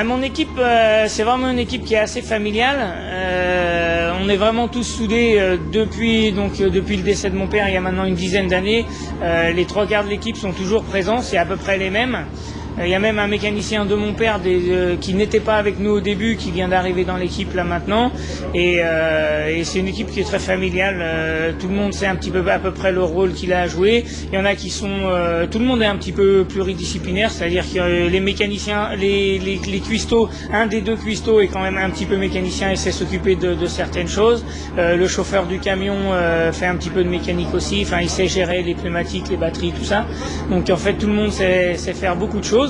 Mon équipe, c'est vraiment une équipe qui est assez familiale. On est vraiment tous soudés depuis le décès de mon père il y a maintenant une dizaine d'années. Les trois quarts de l'équipe sont toujours présents, c'est à peu près les mêmes. Il y a même un mécanicien de mon père qui n'était pas avec nous au début, qui vient d'arriver dans l'équipe là maintenant. Et c'est une équipe qui est très familiale. Tout le monde sait un petit peu à peu près le rôle qu'il a à jouer. Il y en a qui sont... tout le monde est un petit peu pluridisciplinaire, c'est-à-dire que les mécaniciens, les cuistots, un des deux cuistots est quand même un petit peu mécanicien et sait s'occuper de certaines choses. Le chauffeur du camion fait un petit peu de mécanique aussi. Enfin, il sait gérer les pneumatiques, les batteries, tout ça. Donc en fait, tout le monde sait faire beaucoup de choses.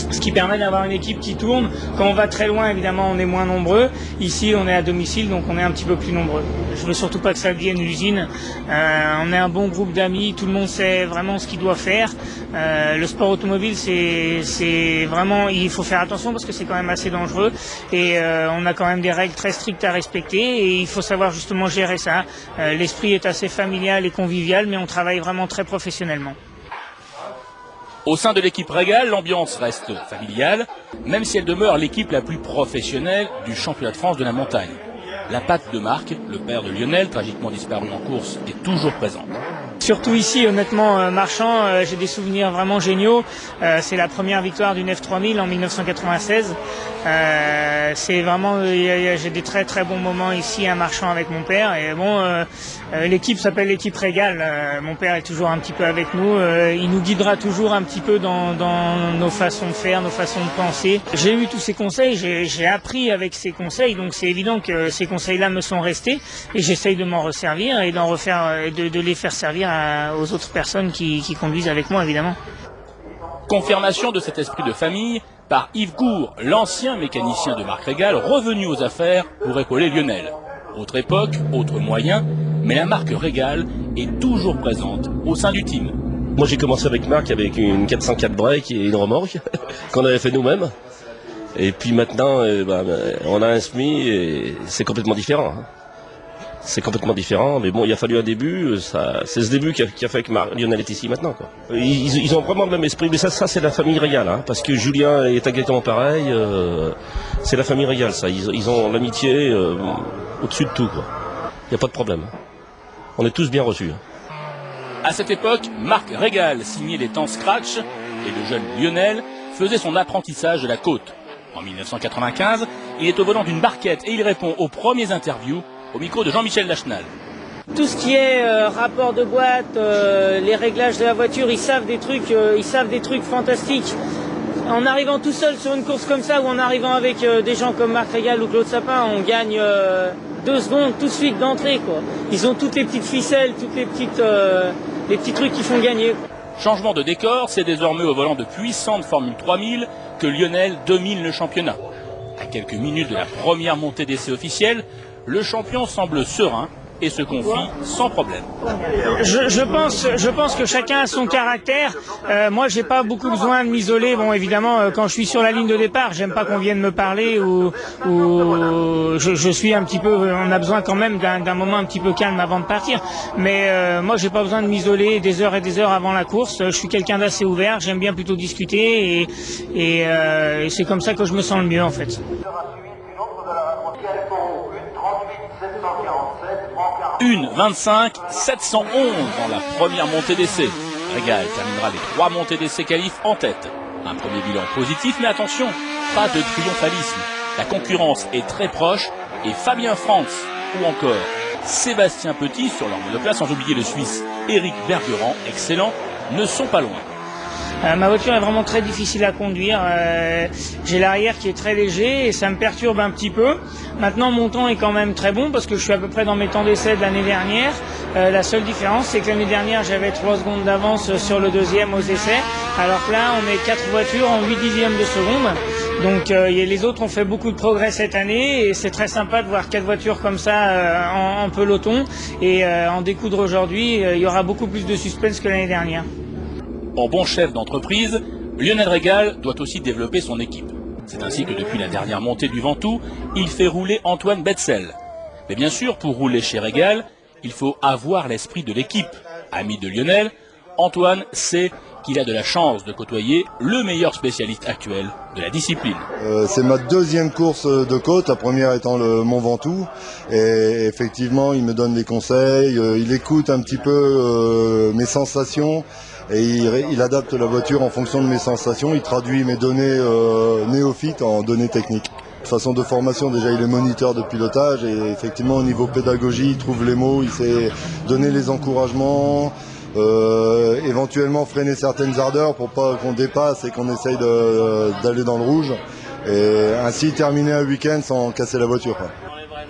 Ce qui permet d'avoir une équipe qui tourne. Quand on va très loin, évidemment, on est moins nombreux. Ici, on est à domicile, donc on est un petit peu plus nombreux. Je veux surtout pas que ça devienne l'usine. On est un bon groupe d'amis, tout le monde sait vraiment ce qu'il doit faire. Le sport automobile, c'est vraiment... Il faut faire attention parce que c'est quand même assez dangereux. Et on a quand même des règles très strictes à respecter. Et il faut savoir justement gérer ça. L'esprit est assez familial et convivial, mais on travaille vraiment très professionnellement. Au sein de l'équipe Régale, l'ambiance reste familiale, même si elle demeure l'équipe la plus professionnelle du championnat de France de la montagne. La patte de Marc, le père de Lionel, tragiquement disparu en course, est toujours présente. Surtout ici, honnêtement, marchant, j'ai des souvenirs vraiment géniaux. C'est la première victoire d'une F3000 en 1996. C'est vraiment, j'ai des très très bons moments ici à marchant avec mon père. Et bon, l'équipe s'appelle l'équipe Régale. Mon père est toujours un petit peu avec nous. Il nous guidera toujours un petit peu dans nos façons de faire, nos façons de penser. J'ai eu tous ces conseils, j'ai appris avec ces conseils, donc c'est évident que ces conseils-là me sont restés et j'essaye de m'en resservir et d'en refaire, de les faire servir aux autres personnes qui conduisent avec moi, évidemment. Confirmation de cet esprit de famille par Yves Gour, l'ancien mécanicien de Marc Régale, revenu aux affaires pour épauler Lionel. Autre époque, autre moyen, mais la marque Régale est toujours présente au sein du team. Moi j'ai commencé avec Marc avec une 404 break et une remorque qu'on avait fait nous-mêmes. Et puis maintenant, on a un SMI et c'est complètement différent. C'est complètement différent, mais bon, il a fallu un début, c'est ce début qui a fait que Lionel est ici maintenant, quoi. Ils ont vraiment le même esprit, mais ça c'est la famille Régale, hein, parce que Julien est exactement pareil, c'est la famille Régale, ça. Ils ont l'amitié au-dessus de tout, quoi. Il n'y a pas de problème. On est tous bien reçus. À cette époque, Marc Régale signait les temps scratch et le jeune Lionel faisait son apprentissage de la côte. En 1995, il est au volant d'une barquette et il répond aux premières interviews au micro de Jean-Michel Lachenal. Tout ce qui est rapport de boîte, les réglages de la voiture, ils savent des trucs fantastiques. En arrivant tout seul sur une course comme ça, ou en arrivant avec des gens comme Marc Régale ou Claude Sapin, on gagne 2 secondes tout de suite d'entrée, quoi. Ils ont toutes les petites ficelles, toutes les petits trucs qui font gagner. Changement de décor, c'est désormais au volant de puissante Formule 3000 que Lionel domine le championnat. À quelques minutes de la première montée d'essai officielle, le champion semble serein et se confie sans problème. Je pense que chacun a son caractère. Moi, j'ai pas beaucoup besoin de m'isoler. Bon, évidemment, quand je suis sur la ligne de départ, j'aime pas qu'on vienne me parler ou je suis un petit peu. On a besoin quand même d'un moment un petit peu calme avant de partir. Mais moi, j'ai pas besoin de m'isoler des heures et des heures avant la course. Je suis quelqu'un d'assez ouvert. J'aime bien plutôt discuter et c'est comme ça que je me sens le mieux en fait. 1:25 711 dans la première montée d'essai. Régale terminera les 3 montées d'essai qualif en tête. Un premier bilan positif, mais attention, pas de triomphalisme. La concurrence est très proche et Fabien Franz ou encore Sébastien Petit sur leur monoplace, sans oublier le Suisse Eric Bergerand, excellent, ne sont pas loin. Ma voiture est vraiment très difficile à conduire. J'ai l'arrière qui est très léger et ça me perturbe un petit peu. Maintenant, mon temps est quand même très bon parce que je suis à peu près dans mes temps d'essai de l'année dernière. La seule différence, c'est que l'année dernière, j'avais 3 secondes d'avance sur le deuxième aux essais. Alors que là, on est 4 voitures en 8 dixièmes de seconde. Donc les autres ont fait beaucoup de progrès cette année et c'est très sympa de voir 4 voitures comme ça en peloton. Et en découdre aujourd'hui, il y aura beaucoup plus de suspense que l'année dernière. En bon chef d'entreprise, Lionel Régale doit aussi développer son équipe. C'est ainsi que depuis la dernière montée du Ventoux, il fait rouler Antoine Betzel. Mais bien sûr, pour rouler chez Régale, il faut avoir l'esprit de l'équipe. Ami de Lionel, Antoine sait qu'il a de la chance de côtoyer le meilleur spécialiste actuel de la discipline. C'est ma deuxième course de côte, la première étant le Mont Ventoux. Et effectivement, il me donne des conseils, il écoute un petit peu mes sensations et il adapte la voiture en fonction de mes sensations. Il traduit mes données néophytes en données techniques. De façon de formation, déjà, il est moniteur de pilotage et effectivement, au niveau pédagogie, il trouve les mots, il sait donner les encouragements. Éventuellement freiner certaines ardeurs pour pas qu'on dépasse et qu'on essaye d'aller dans le rouge et ainsi terminer un week-end sans casser la voiture.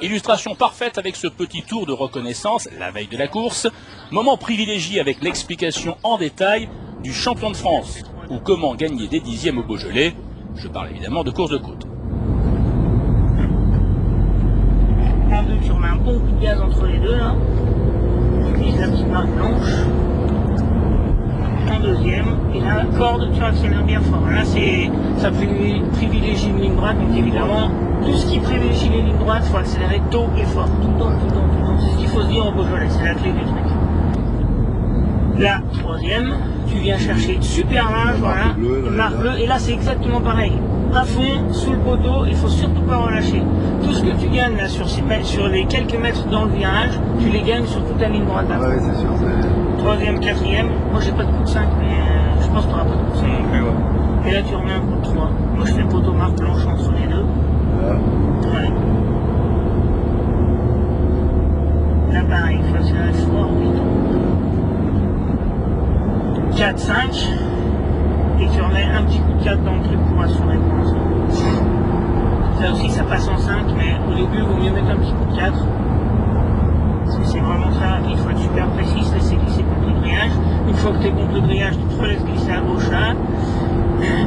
Illustration parfaite avec ce petit tour de reconnaissance la veille de la course, moment privilégié avec l'explication en détail du champion de France ou comment gagner des dixièmes au Beaujolais. Je parle évidemment de course de côte. En deux, tu remets un bon coup de gaz entre les deux là. Tu utilises la petite marque blanche. En deuxième, et là, corde, tu accélères bien fort. Là, ça privilégie une ligne droite, donc évidemment, tout ce qui privilégie les lignes droites, il faut accélérer tôt et fort. Tout le temps. C'est ce qu'il faut se dire au Beaujolais, c'est la clé du truc. Là, troisième, tu viens chercher super large, voilà, marque bleue, et là, c'est exactement pareil. À fond, sous le poteau, il faut surtout pas relâcher. Tout ce que tu gagnes là, sur les quelques mètres dans le virage, tu les gagnes sur toute la ligne droite. Ah ouais, c'est sûr. Troisième, quatrième, moi j'ai pas de coup de 5, mais je pense que tu n'auras pas de coup de 5. Et là tu remets un coup de 3. Moi je fais poteau marque blanche entre les deux. Ouais. Là pareil, il faut accélérer fort, vite. 4, 5. Et tu remets un petit coup de 4 dans le truc pour assurer pour l'instant. Ça aussi ça passe en 5, mais au début il vaut mieux mettre un petit coup de 4. C'est vraiment très rapide, il faut être super précis, se laisser glisser contre le grillage. Une fois que tu es contre le grillage, tu te laisses glisser à gauche là.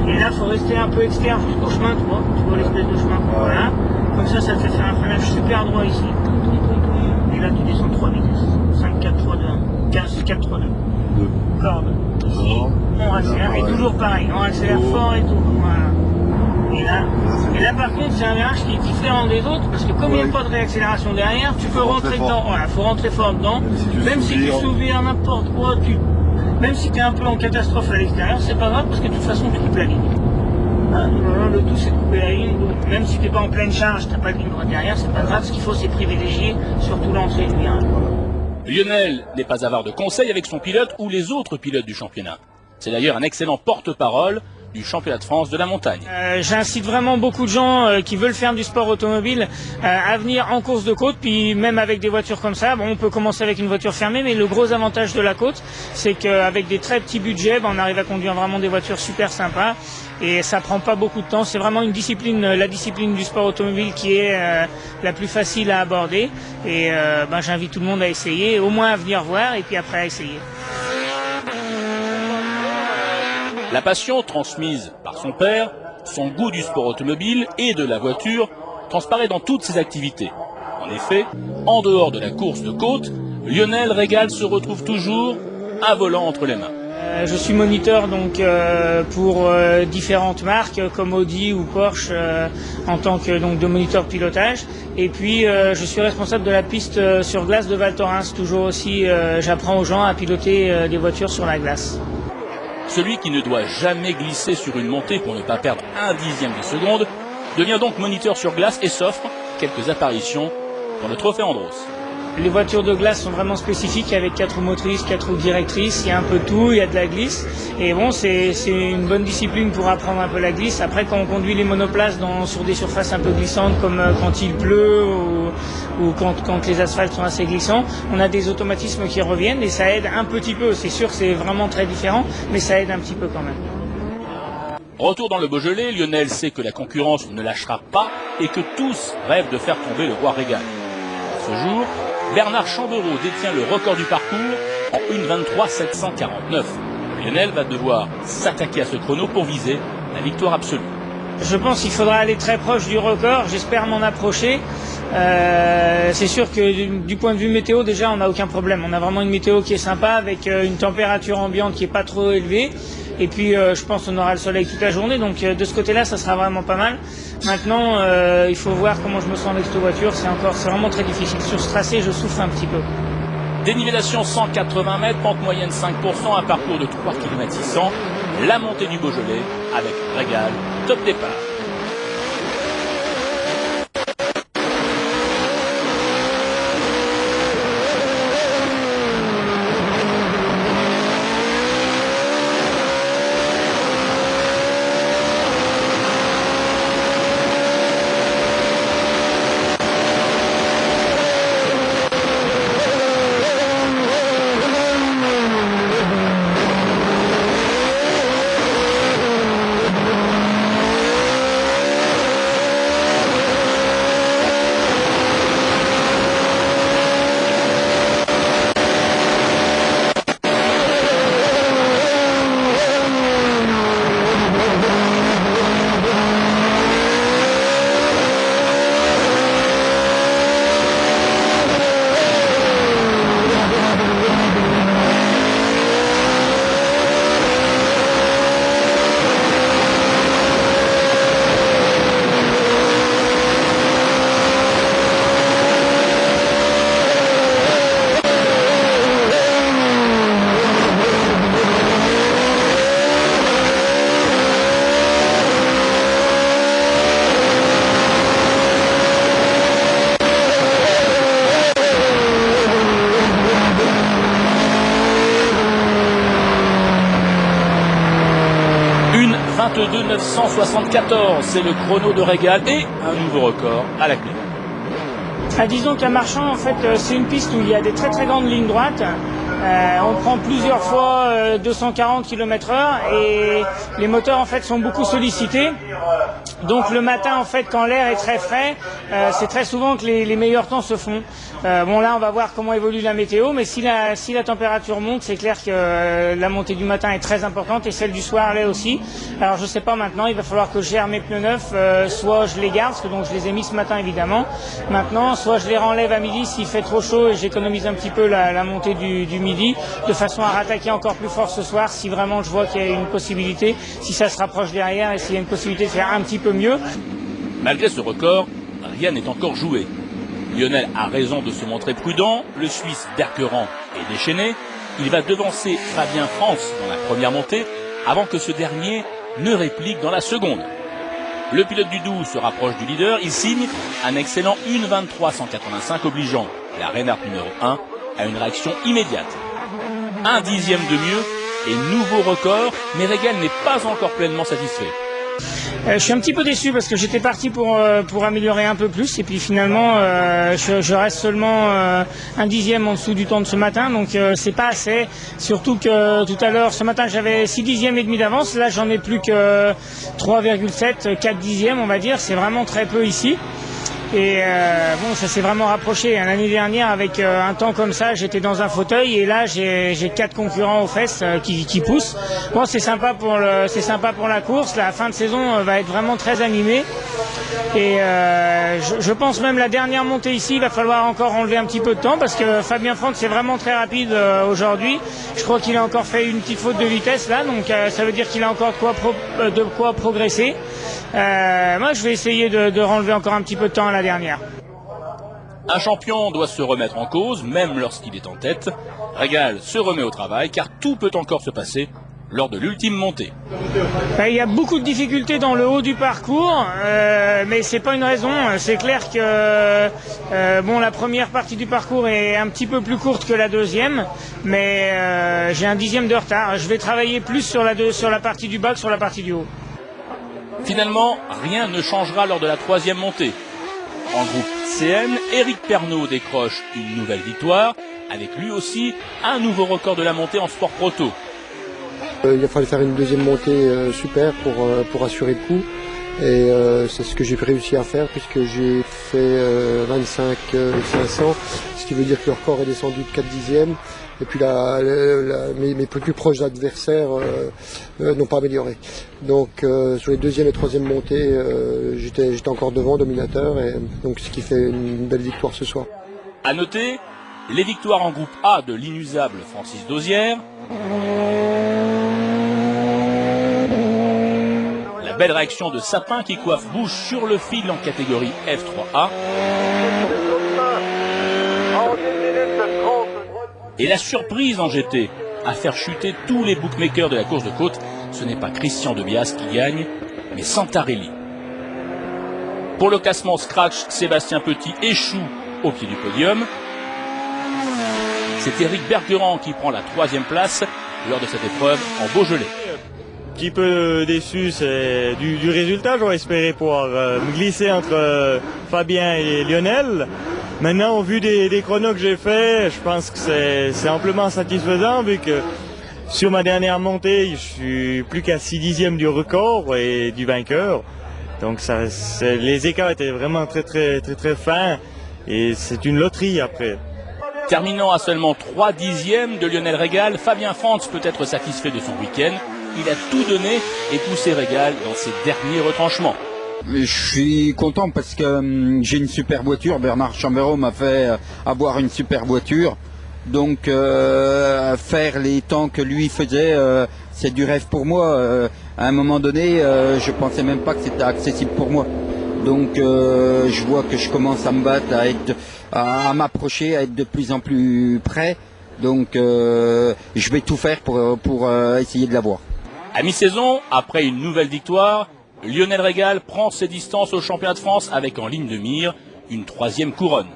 Et là, il faut rester un peu externe jusqu'au chemin, tu vois l'espèce de chemin qu'on voit là. Comme ça te fait faire un freinage super droit ici. Et là, tu descends 3 vitesses. 5, 4, 3, 2, 1. 15, 4, 3, 2. Corde. Ici, on accélère, et toujours pareil, on accélère fort et tout. Voilà. Et là par contre c'est un virage qui est différent des autres parce que comme il n'y a pas de réaccélération derrière, tu peux rentrer dedans, voilà, faut rentrer fort dedans, même si tu souvires n'importe quoi, même si tu es un peu en catastrophe à l'extérieur, c'est pas grave parce que de toute façon tu coupes la ligne. Le tout c'est de couper la ligne, donc même si tu n'es pas en pleine charge, tu n'as pas de ligne droite derrière, c'est pas grave, ce qu'il faut c'est privilégier surtout l'entrée du virage. Lionel n'est pas avare de conseils avec son pilote ou les autres pilotes du championnat. C'est d'ailleurs un excellent porte-parole du championnat de France de la montagne. J'incite vraiment beaucoup de gens qui veulent faire du sport automobile à venir en course de côte, puis même avec des voitures comme ça, bon, on peut commencer avec une voiture fermée, mais le gros avantage de la côte, c'est qu'avec des très petits budgets, on arrive à conduire vraiment des voitures super sympas et ça prend pas beaucoup de temps. C'est vraiment une discipline, la discipline du sport automobile qui est la plus facile à aborder et j'invite tout le monde à essayer, au moins à venir voir et puis après à essayer. La passion transmise par son père, son goût du sport automobile et de la voiture transparaît dans toutes ses activités. En effet, en dehors de la course de côte, Lionel Régal se retrouve toujours un volant entre les mains. Je suis moniteur donc pour différentes marques comme Audi ou Porsche en tant que donc de moniteur pilotage et puis je suis responsable de la piste sur glace de Val Thorens. Toujours aussi j'apprends aux gens à piloter des voitures sur la glace. Celui qui ne doit jamais glisser sur une montée pour ne pas perdre un dixième de seconde devient donc moniteur sur glace et s'offre quelques apparitions dans le trophée Andros. Les voitures de glace sont vraiment spécifiques avec 4 roues motrices, 4 roues directrices, il y a un peu de tout, il y a de la glisse. Et bon, c'est une bonne discipline pour apprendre un peu la glisse. Après, quand on conduit les monoplaces sur des surfaces un peu glissantes, comme quand il pleut ou quand les asphaltes sont assez glissants, on a des automatismes qui reviennent et ça aide un petit peu. C'est sûr que c'est vraiment très différent, mais ça aide un petit peu quand même. Retour dans le Beaujolais, Lionel sait que la concurrence ne lâchera pas et que tous rêvent de faire tomber le roi Régal. Ce jour, Bernard Chambereau détient le record du parcours en 1:23.749. Lionel va devoir s'attaquer à ce chrono pour viser la victoire absolue. Je pense qu'il faudra aller très proche du record, j'espère m'en approcher. C'est sûr que du point de vue météo, déjà on n'a aucun problème. On a vraiment une météo qui est sympa avec une température ambiante qui n'est pas trop élevée. Et puis je pense qu'on aura le soleil toute la journée, donc de ce côté-là ça sera vraiment pas mal. Maintenant il faut voir comment je me sens avec cette voiture, c'est vraiment très difficile. Sur ce tracé je souffre un petit peu. Dénivellation 180 mètres, pente moyenne 5%, un parcours de 3 km 600. La montée du Beaujolais avec Régal, top départ. Une 22 974, c'est le chrono de Régal et un nouveau record à la clé. Disons qu'à Marchand, en fait, c'est une piste où il y a des très très grandes lignes droites. On prend plusieurs fois 240 km/h et les moteurs en fait sont beaucoup sollicités. Donc le matin en fait quand l'air est très frais, c'est très souvent que les meilleurs temps se font. Bon là on va voir comment évolue la météo, mais si la température monte, c'est clair que la montée du matin est très importante et celle du soir l'est aussi. Alors je sais pas maintenant, il va falloir que je gère mes pneus neufs, soit je les garde, parce que donc je les ai mis ce matin évidemment. Maintenant, soit je les renlève à midi s'il fait trop chaud et j'économise un petit peu la montée du midi, de façon à rattaquer encore plus fort ce soir si vraiment je vois qu'il y a une possibilité, si ça se rapproche derrière et s'il y a une possibilité de faire un petit peu mieux. Malgré ce record, rien n'est encore joué. Lionel a raison de se montrer prudent, le Suisse Berkeran est déchaîné, il va devancer Fabien France dans la première montée avant que ce dernier ne réplique dans la seconde. Le pilote du Doubs se rapproche du leader, il signe un excellent 1:23.185 obligeant la Reinhardt numéro 1 à une réaction immédiate. Un dixième de mieux et nouveau record, mais Régal n'est pas encore pleinement satisfait. Je suis un petit peu déçu parce que j'étais parti pour améliorer un peu plus et puis finalement je reste seulement un dixième en dessous du temps de ce matin, donc c'est pas assez, surtout que tout à l'heure ce matin j'avais 6 dixièmes et demi d'avance, là j'en ai plus que 3,7, 4 dixièmes on va dire, c'est vraiment très peu ici. Et bon, ça s'est vraiment rapproché. L'année dernière, avec un temps comme ça, j'étais dans un fauteuil et là, j'ai 4 concurrents aux fesses qui poussent. Bon, c'est sympa pour la course. La fin de saison va être vraiment très animée. Et je pense même la dernière montée ici, il va falloir encore enlever un petit peu de temps parce que Fabien France c'est vraiment très rapide aujourd'hui. Je crois qu'il a encore fait une petite faute de vitesse là, donc ça veut dire qu'il a encore de quoi progresser. Moi je vais essayer de renlever encore un petit peu de temps à la dernière. Un champion doit se remettre en cause, même lorsqu'il est en tête. Régal se remet au travail car tout peut encore se passer lors de l'ultime montée. Il y a beaucoup de difficultés dans le haut du parcours, mais c'est pas une raison. C'est clair que bon, la première partie du parcours est un petit peu plus courte que la deuxième, mais j'ai un dixième de retard. Je vais travailler plus sur la partie du bas que sur la partie du haut. Finalement, rien ne changera lors de la troisième montée. En groupe CN, Éric Pernaut décroche une nouvelle victoire, avec lui aussi un nouveau record de la montée en sport proto. Il a fallu faire une deuxième montée super pour assurer le coup et c'est ce que j'ai réussi à faire puisque j'ai fait 25 500, ce qui veut dire que le record est descendu de 4 dixièmes et puis mes plus proches adversaires n'ont pas amélioré. Donc sur les deuxième et troisième montées j'étais encore devant, dominateur, et donc ce qui fait une belle victoire ce soir. À noter les victoires en groupe A de l'inusable Francis Dauzière. La belle réaction de Sapin qui coiffe Bouche sur le fil en catégorie F3A. Et la surprise en GT, à faire chuter tous les bookmakers de la course de côte, ce n'est pas Christian Debias qui gagne, mais Santarelli. Pour le classement Scratch, Sébastien Petit échoue au pied du podium. C'est Eric Bergerand qui prend la 3e place lors de cette épreuve en Beaujolais. Un petit peu déçu c'est du résultat. J'aurais espéré pouvoir me glisser entre Fabien et Lionel. Maintenant, au vu des chronos que j'ai fait, je pense que c'est amplement satisfaisant vu que sur ma dernière montée, je suis plus qu'à 6 dixièmes du record et du vainqueur. Donc les écarts étaient vraiment très fins et c'est une loterie après. Terminant à seulement 3 dixièmes de Lionel Régal, Fabien Frantz peut être satisfait de son week-end. Il a tout donné et poussé Régal dans ses derniers retranchements. Je suis content parce que j'ai une super voiture. Bernard Chambéraud m'a fait avoir une super voiture. Donc faire les temps que lui faisait, c'est du rêve pour moi. À un moment donné, je pensais même pas que c'était accessible pour moi. Donc je vois que je commence à me battre, à m'approcher, à être de plus en plus près. Donc je vais tout faire pour essayer de l'avoir. À mi-saison, après une nouvelle victoire, Lionel Régal prend ses distances au championnat de France avec en ligne de mire une 3e couronne.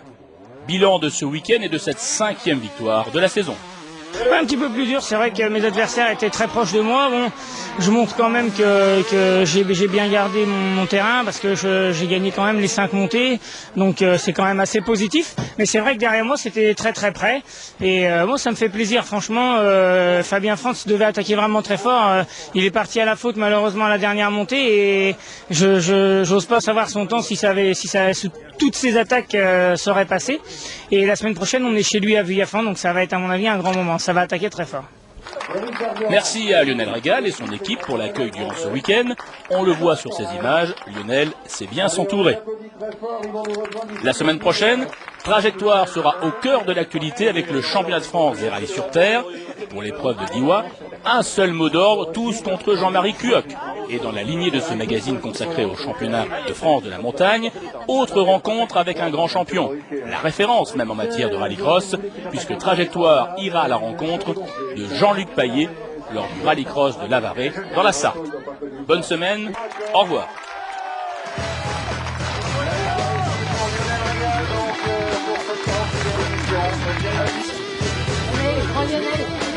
Bilan de ce week-end et de cette 5e victoire de la saison. Un petit peu plus dur, c'est vrai que mes adversaires étaient très proches de moi. Bon, je montre quand même que j'ai bien gardé mon terrain parce que j'ai gagné quand même les 5 montées, donc c'est quand même assez positif. Mais c'est vrai que derrière moi c'était très près et bon, ça me fait plaisir franchement. Fabien Frantz devait attaquer vraiment très fort. Il est parti à la faute malheureusement à la dernière montée et j'ose pas savoir son temps si toutes ces attaques seraient passées. Et la semaine prochaine on est chez lui à Villafan, donc ça va être à mon avis un grand moment. Ça va attaquer très fort. Merci à Lionel Régal et son équipe pour l'accueil durant ce week-end. On le voit sur ces images, Lionel sait bien s'entourer. La semaine prochaine, Trajectoire sera au cœur de l'actualité avec le championnat de France des rails sur terre. Pour l'épreuve de Diois, un seul mot d'ordre, tous contre Jean-Marie Cuoc. Et dans la lignée de ce magazine consacré au championnat de France de la montagne, autre rencontre avec un grand champion. La référence même en matière de rallycross, puisque Trajectoire ira à la rencontre de Jean-Luc Payet lors du rallycross de Lavarée dans la Sarthe. Bonne semaine, au revoir. Allez, grand Lionel.